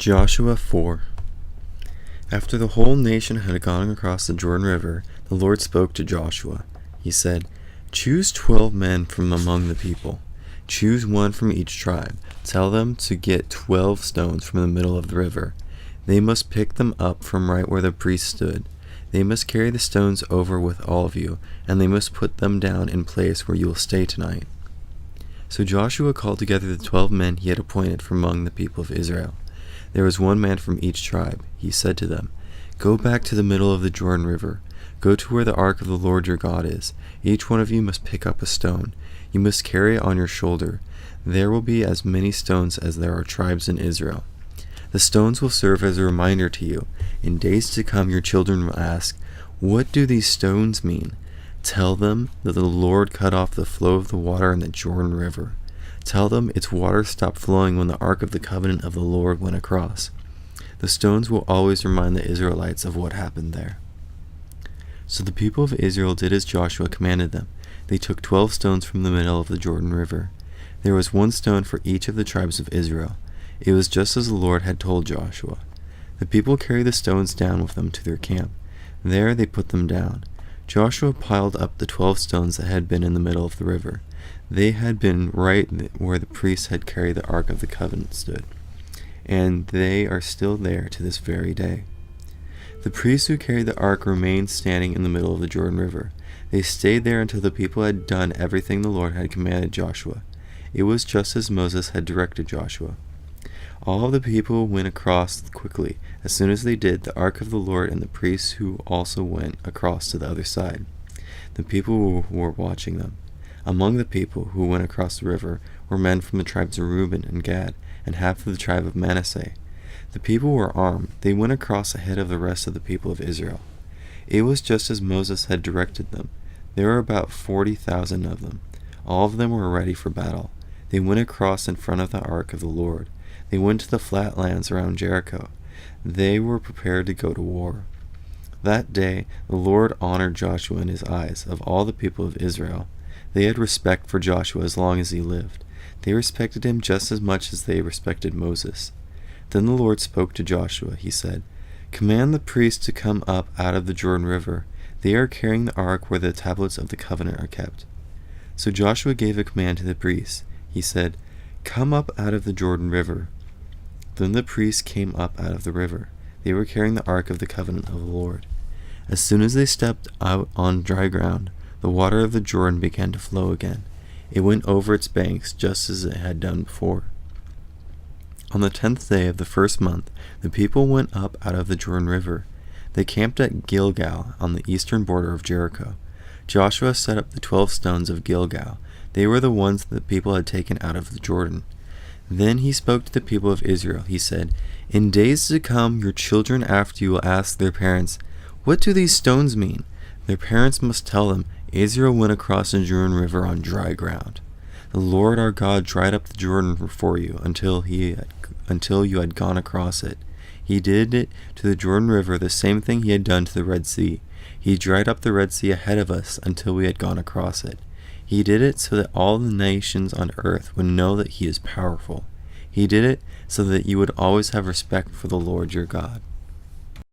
Joshua 4. After the whole nation had gone across the Jordan River, the Lord spoke to Joshua. He said, "Choose 12 men from among the people. Choose one from each tribe. Tell them to get 12 stones from the middle of the river. They must pick them up from right where the priest stood. They must carry the stones over with all of you, and they must put them down in place where you will stay tonight." So Joshua called together the 12 men he had appointed from among the people of Israel. There was one man from each tribe. He said to them, "Go back to the middle of the Jordan River. Go to where the ark of the Lord your God is. Each one of you must pick up a stone. You must carry it on your shoulder. There will be as many stones as there are tribes in Israel. The stones will serve as a reminder to you. In days to come your children will ask, 'What do these stones mean?' Tell them that the Lord cut off the flow of the water in the Jordan River. Tell them its water stopped flowing when the ark of the covenant of the Lord went across. The stones will always remind the Israelites of what happened there." So the people of Israel did as Joshua commanded them. They took 12 stones from the middle of the Jordan River. There was one stone for each of the tribes of Israel. It was just as the Lord had told Joshua. The people carried the stones down with them to their camp. There they put them down. Joshua piled up the 12 stones that had been in the middle of the river. They had been right where the priests had carried the ark of the covenant stood, and they are still there to this very day. The priests who carried the ark remained standing in the middle of the Jordan River. They stayed there until the people had done everything the Lord had commanded Joshua. It was just as Moses had directed Joshua. All of the people went across quickly. As soon as they did, the ark of the Lord and the priests who also went across to the other side. The people were watching them. Among the people who went across the river were men from the tribes of Reuben and Gad, and half of the tribe of Manasseh. The people were armed. They went across ahead of the rest of the people of Israel. It was just as Moses had directed them. There were about 40,000 of them. All of them were ready for battle. They went across in front of the ark of the Lord. They went to the flat lands around Jericho. They were prepared to go to war. That day the Lord honored Joshua in his eyes of all the people of Israel. They had respect for Joshua as long as he lived. They respected him just as much as they respected Moses. Then the Lord spoke to Joshua. He said, "Command the priests to come up out of the Jordan River. They are carrying the ark where the tablets of the covenant are kept." So Joshua gave a command to the priests. He said, "Come up out of the Jordan River." Then the priests came up out of the river. They were carrying the ark of the covenant of the Lord. As soon as they stepped out on dry ground, the water of the Jordan began to flow again. It went over its banks just as it had done before. On the 10th day of the first month, the people went up out of the Jordan River. They camped at Gilgal on the eastern border of Jericho. Joshua set up the 12 stones of Gilgal. They were the ones that the people had taken out of the Jordan. Then he spoke to the people of Israel. He said, "In days to come, your children after you will ask their parents, 'What do these stones mean?' Their parents must tell them, 'Israel went across the Jordan River on dry ground. The Lord our God dried up the Jordan for you until you had gone across it. He did it to the Jordan River the same thing he had done to the Red Sea. He dried up the Red Sea ahead of us until we had gone across it. He did it so that all the nations on earth would know that he is powerful. He did it so that you would always have respect for the Lord your God."